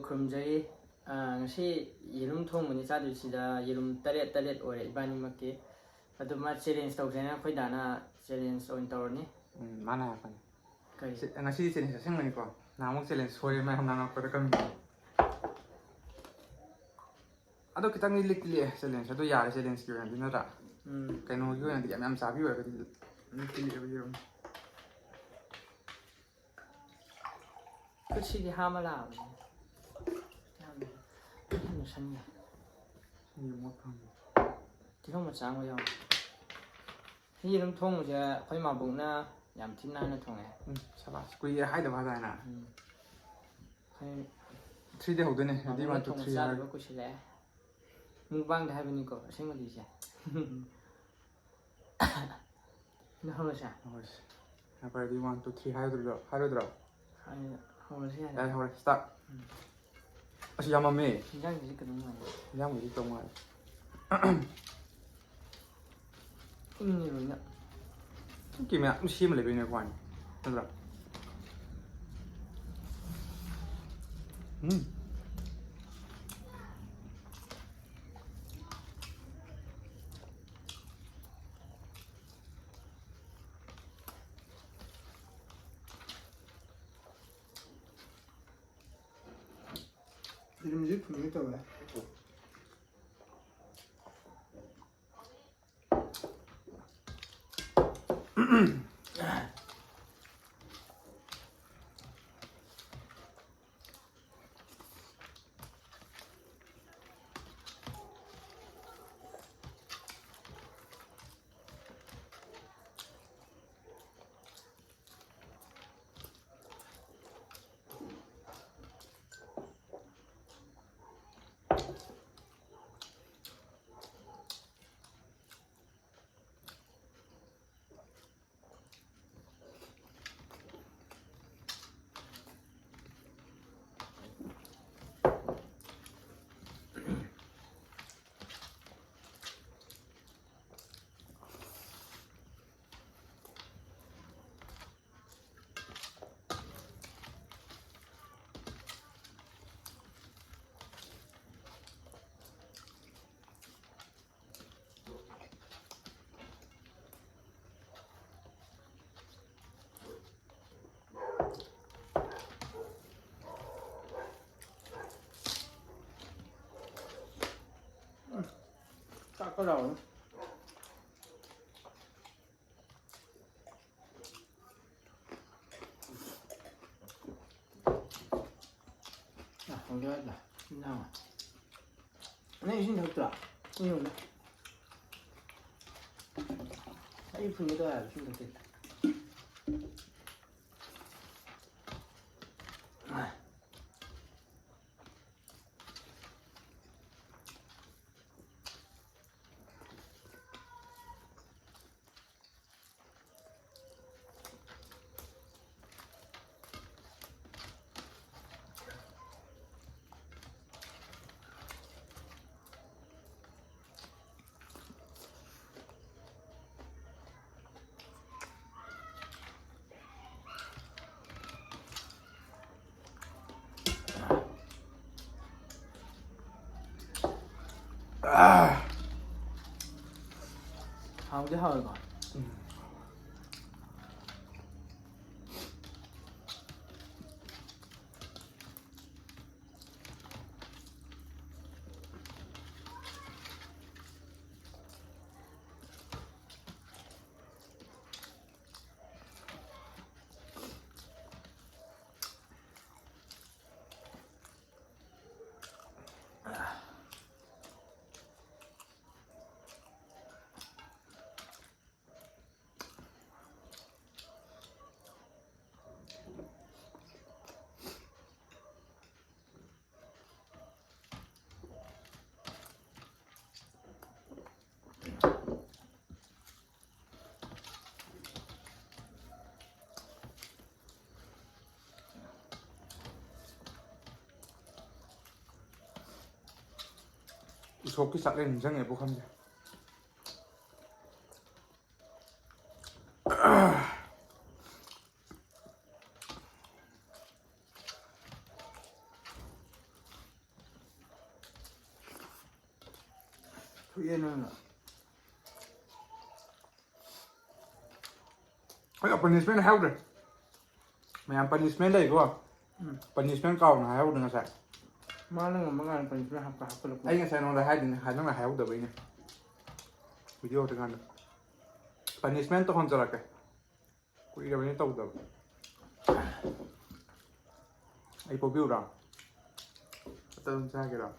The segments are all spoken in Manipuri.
ꯈꯨꯔꯨꯝꯖꯔꯤ ꯉꯁꯤ ꯌꯦꯔꯨꯝ ꯊꯣꯡꯕꯅꯤ ꯆꯥꯗꯣꯏꯁꯤꯗ ꯌꯦꯔꯨꯝ ꯇꯔꯦꯠ ꯑꯣꯏꯔꯦ ꯏꯕꯥꯅꯤꯃꯛꯀꯤ ꯑꯗꯨꯃ ꯆꯦꯂꯦꯟꯖ ꯇꯧꯁꯦꯅ ꯑꯩꯈꯣꯏ ꯗꯥꯅ ꯆꯦꯂꯦꯟꯖ ꯑꯣꯏꯅ ꯇꯧꯔꯅꯤ ꯃꯥꯅ ꯍꯥꯏꯔꯛꯄꯅꯤ ꯀꯔꯤ ꯉꯁꯤꯗꯤ ꯆꯦꯂꯦꯟꯖ ꯑꯁꯦꯡꯕꯅꯤꯀꯣ ꯅꯍꯥꯟꯃꯨꯛ ꯆꯦꯂꯦꯟꯖ ꯁꯣꯏꯔꯦ ꯃꯌꯥꯝ ꯉꯥꯡꯉꯛꯄꯗ ꯀꯝꯃꯤ ꯑꯗꯣ ꯈꯤꯇꯪꯗꯤ ꯂꯤꯛꯑꯦ ꯆꯦꯂꯦꯟꯖ ꯑꯗꯣ ꯌꯥꯔꯦ ꯆꯦꯂꯦꯟꯖꯀꯤ ꯑꯣꯏꯅꯗꯤ ꯅꯠꯇ꯭ꯔꯥ ꯀꯩꯅꯣꯒꯤ ꯑꯣꯏꯅꯗꯤ ꯌꯥꯝ ꯆꯥꯕꯤ ꯑꯣꯏꯔꯒꯗꯤ ꯂꯤꯛꯑꯦꯕ ꯌꯦꯔꯨꯝ ꯈꯨꯠꯁꯤꯗꯤ ꯍꯥꯝꯃ ꯂꯥꯛꯑꯕꯅꯤ ꯌꯥꯝꯅ ꯁꯟꯒꯦ ꯇꯤꯜꯍꯧ ꯃꯆꯥ ꯑꯃ ꯌꯥꯎꯋꯦ ꯌꯦꯔꯨꯝ ꯊꯣꯡꯕꯁꯦ ꯑꯩꯈꯣꯏ ꯃꯥꯕꯣꯛꯅ ꯌꯥꯝ ꯊꯤꯅ ꯅꯥꯟꯅ ꯊꯣꯡꯉꯦ ꯁꯕꯥꯁ ꯀꯨꯏꯔꯦ ꯍꯥꯏꯗꯕ ꯍꯥꯏꯇꯥꯔꯦꯅ ꯑꯩꯈꯣꯏ 3 ꯍꯧꯗꯣꯏꯅꯦ ꯔꯦꯗꯤ ꯃꯥꯕꯣꯛꯅ 1 2 ꯊꯣꯡꯕ 3 ꯆꯥꯗꯕ ꯍꯥꯏꯔꯒ ꯀꯨꯏꯁꯤꯜꯂꯛꯑꯦ ꯃꯨꯛꯕꯥꯡꯗ ꯍꯥꯏꯕꯅꯤꯀꯣ ꯑꯁꯦꯡꯕꯗꯤꯁꯦ ꯍꯧꯔꯁꯦ ꯔꯦꯗꯤ 1 2 3 ꯍꯥꯏꯔꯣꯏꯗ꯭ꯔꯣ ꯍꯧꯔꯁꯦ ꯌꯥꯔꯦ ꯌꯥꯔꯦ ꯍꯧꯔꯦ ꯁ꯭ꯇꯥꯔꯠ ꯑꯁ ꯌꯥꯝꯃꯝꯃꯦ ꯏꯟꯖꯥꯡꯁꯤꯁꯨ ꯀꯩꯅꯣꯝ ꯃꯥꯜꯂꯦ ꯏꯟꯖꯥꯡꯕꯨꯗꯤ ꯇꯧ ꯃꯥꯜꯂꯦ ꯏꯪꯉꯦ ꯂꯣꯏꯅ ꯀꯦꯃꯦꯔꯥ ꯑꯗꯨꯝ ꯁꯦꯝꯃ ꯂꯩꯕꯩꯅꯦ ꯋꯥꯅꯤ ꯅꯠꯇ꯭ꯔꯥ ꯌꯦꯔꯨꯝꯁꯦ ꯐꯨꯟꯒꯦ ꯇꯧꯋꯦ ꯆꯥꯛꯀ ꯂꯥꯎꯅ ꯍꯧꯖꯤꯛ ꯏꯟꯖꯥꯡ ꯅꯪ 이신 ꯊꯛꯇ꯭ꯔꯣ? 이거는 이 분위기가 좀 좋겠다. 하우디 하우가. 우석기 싹 냉장에 복합니다. ꯍꯣꯏ ꯄꯅꯤꯁꯃꯦꯟ ꯍꯥꯏꯍꯧꯗ꯭ꯔꯦ ꯃꯌꯥꯝ ꯄꯅꯤꯁꯃꯦꯟ ꯂꯩꯀꯣ ꯄꯅꯤꯁꯃꯦꯟ ꯀꯥꯎꯅ ꯍꯥꯏꯍꯧꯗ꯭ꯔꯦ ꯉꯁꯥꯏ ꯃꯥꯅ ꯉꯝꯕ ꯉꯥꯟ ꯄꯅꯤꯁꯃꯦꯟ ꯍꯥꯞꯄꯠꯂꯛꯄ ꯑꯩ ꯉꯁꯥꯏ ꯅꯉꯣꯟꯗ ꯍꯥꯏꯗꯣꯏꯅꯦ ꯅꯪꯅ ꯍꯥꯏꯍꯧꯗꯕꯩꯅꯦ ꯚꯤꯗꯤꯑꯣ ꯇꯧꯀꯥꯟꯗ ꯄꯅꯤꯁꯃꯦꯟ ꯇꯧꯍꯟꯖꯔꯛꯀꯦ ꯀꯨꯏꯔꯕꯅꯤ ꯇꯧꯗꯕ ꯑꯩ ꯄꯣꯛꯄꯤꯎꯔꯥ ꯑꯗꯨꯝ ꯆꯥꯒꯦꯔꯥ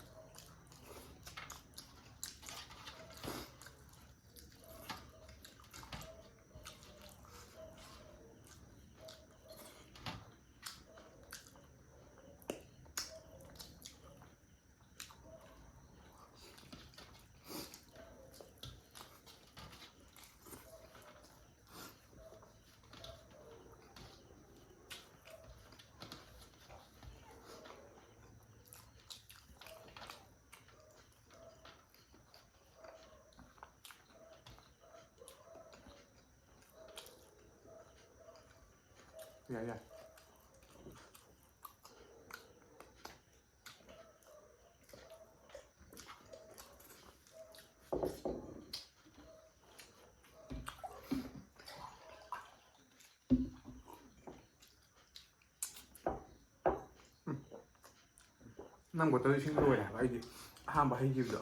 ꯌꯥꯏ ꯅꯪ ꯕꯣꯇꯜ ꯏꯁꯤꯡ ꯂꯣꯏꯔꯦ ꯍꯥꯏꯕ ꯑꯩꯗꯤ ꯑꯍꯥꯟꯕ ꯍꯩꯈꯤꯕꯗꯣ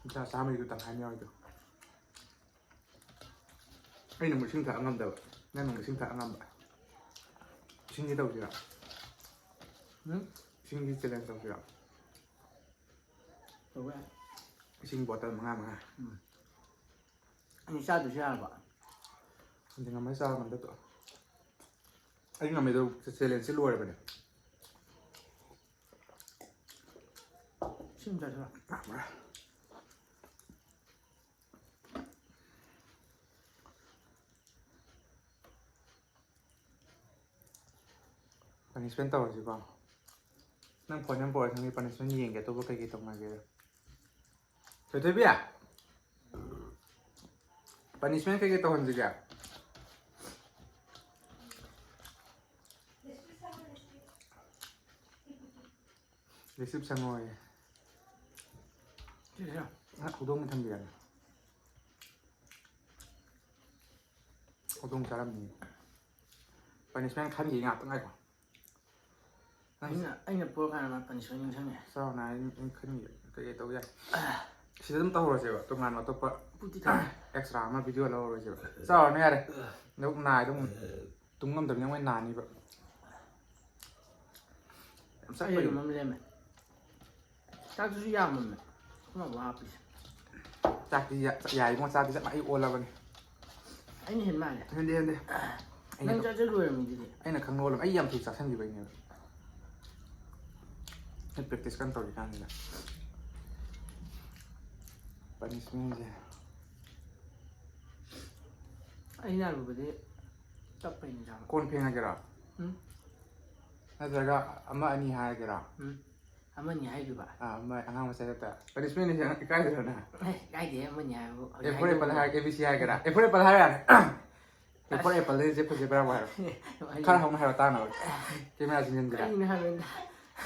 ꯂꯨꯄꯥ ꯆꯥꯝꯃꯔꯤꯗꯣ ꯇꯪꯈꯥꯏ ꯑꯃ ꯌꯥꯎꯏꯗꯣ ꯑꯩꯅ ꯑꯃꯨꯛ ꯏꯁꯤꯡ ꯊꯛꯑ ꯉꯝꯗꯕ ꯅꯪꯅ ꯑꯃꯨꯛ ꯏꯁꯤꯡ ꯊꯛꯑ ꯉꯝꯕ 이신기 덕이야. 응? 이신기 챌린지 덕이야. 왜? 이신기 버터 mga. 아니 싸도 시야 봐. 근데 nga may sa man to. Ay nga may do 챌린지 luar ba ne. 진짜 좋아. 뭐야? punishment tawasi ba? Nang phone number thang ni punishment yeng ke to ba kai ki tong ma ge. Thoi bia. Punishment kai ke to hon ji ga. Receipt sangoy. 진짜. udong tham bian. Udong saram ni. Punishment khan yi nga tang ai. anh 보러 가는 말 뻔히 손님 상해. Sao này khinh cái tao vậy? Chỉ tấm tao rồi chứ, tụi ngàn nó tụi extra mà video lâu rồi chứ. Sao này đây? Lúc này tung ngâm được những cái nàn như vậy. Em sao vậy mà lên mày? Tao cứ suy giảm mà. Không mà bị. Chắc thì dài một sao thì sẽ mãi ô là vậy. Anh hiện mà này. Lên đi. Anh cho rồi mình gì? Anh là khăng nô lắm, anh yam thì chắc chắn gì vậy nhỉ? Anh practice kan tau di kan ni. Punishment je. Anh nào rồi đấy. Tập bình thường. Kon pheng aja ra. Nazaga ama ani ha aja ra. Ama ni hai juga. Ama angang masa ta. Punishment ni jangan ikai tu na. Cái gì ama ni hai. Apple apple ha ABC aja ra. Apple apple ha ya. Apple apple ni je pun berapa ha. Kan hong ha ta na. Kemana sini je ra. Anh hai bên.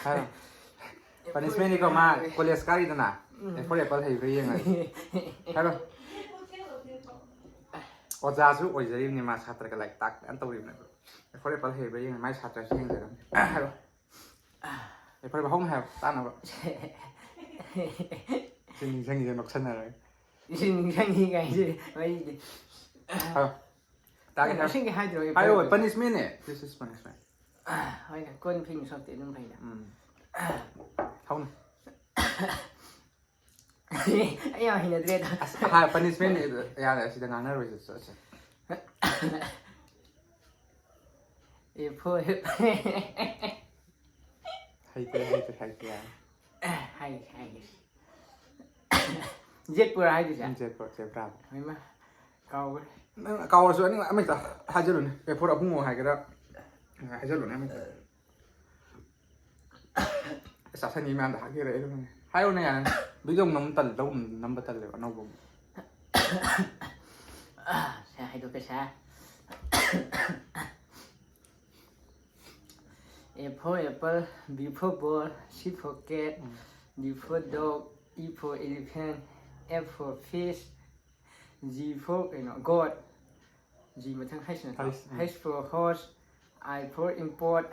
Ha. Punishment ni ko ma college kari tu na. Apple apple hai beri yang ai. Hello. Ojasu ojari ni ma chhatra ka like tak an tawri na. Apple apple hai beri yang mai chhatra sing je. Hello. Apple apple hong ha ta na ba. Sing je nok san na rồi. Sing gì cái gì? Vậy đi. Hello. Ta cái Sing cái hai rồi. Ayo punishment ni. This is punishment. Thôi nè, con phim xong tiện nó phải nè. Không. Anh ơi, hình là Ha punishment ni ya la sida ngana rồi so. Phôi. Hay ya. Hay. Giết bữa hay gì Anh chết bravo. Hay mà. Câu Kau so ni amai ta hajar ni. Ke pura bungo hai kira. Hajar ni amai. Sa sa ni man da kira itu. Hayo ni ya. Video nom tal đâu nom tal le no bom. Sa hay đồ cái sa. A for apple, B for ball, C for cat, D for dog, E for elephant, F for fish, G for God, G มาทั้ง H นะ H H for horse I for import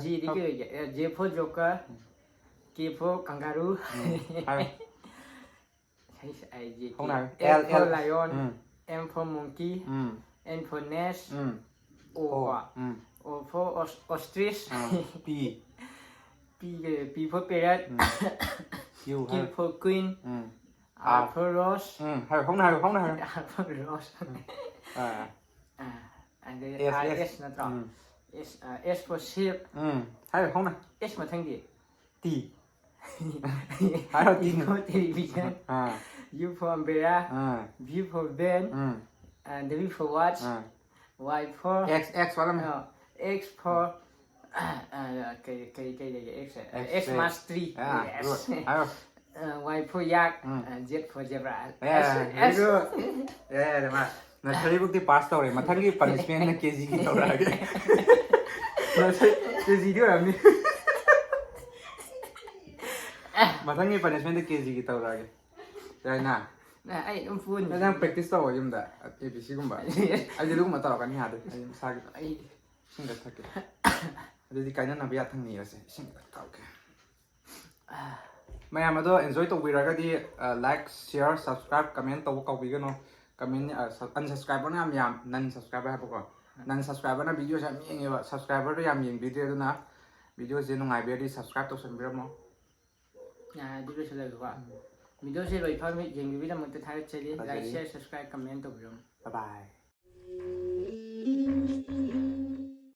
G นี่คือ J for joker K for kangaroo H I J K L for lion M for monkey N for nest O for ostrich P P for parrot Q for queen R for rose hay không này không này R for rose and then S นะต่อ S for sheep hay không này S มาทั้งดิ T hay là T for television U for umbrella V for van and W for watch Y for X vào làm X for X mask 3 yes Y for yak Z for zebra very good để mà nó thấy bứcที่ pass ตัวเลยมาทั้งที่ punishment นะ KG กี่ตัวอะไรnó thấy KG ด้วยแบบนี้มาทั้งที่ punishment นะ KG กี่ตัวอะไรได้นะ ไอ้น้ำฟุ้น แล้วยัง practice ตัวยังได้ ABC กุมบ่อาจจะรู้มาต่อกันนี่หาดูไอ้ซากิไอ้สิ่งกัดทักเกอาจจะดีกันนั่นนะไปยัดทั้งนี้เลยสิสิ่งกัดเก่าแก่ไม่เอามาด้วย enjoy ตัววีรักดีlike share subscribe comment ตัวเก่าวีกันเนาะ comment unsubscribe นะมีnon subscribe ให้พวกเรา non subscribe นะวิดีโอจะมีอย่างเงี้ย subscriber ด้วยมีวิดีโอด้วยนะวิดีโอจะนุ่งไงเบียดี subscribe ตัวฉันเบียร์มั้งดูด้วยเฉลยกว่าวิดีโอเฉลยพร้อมยังมีวิดีโอมันจะถ่ายเฉลย like share subscribe comment ตัวเบียร์บ๊ายบาย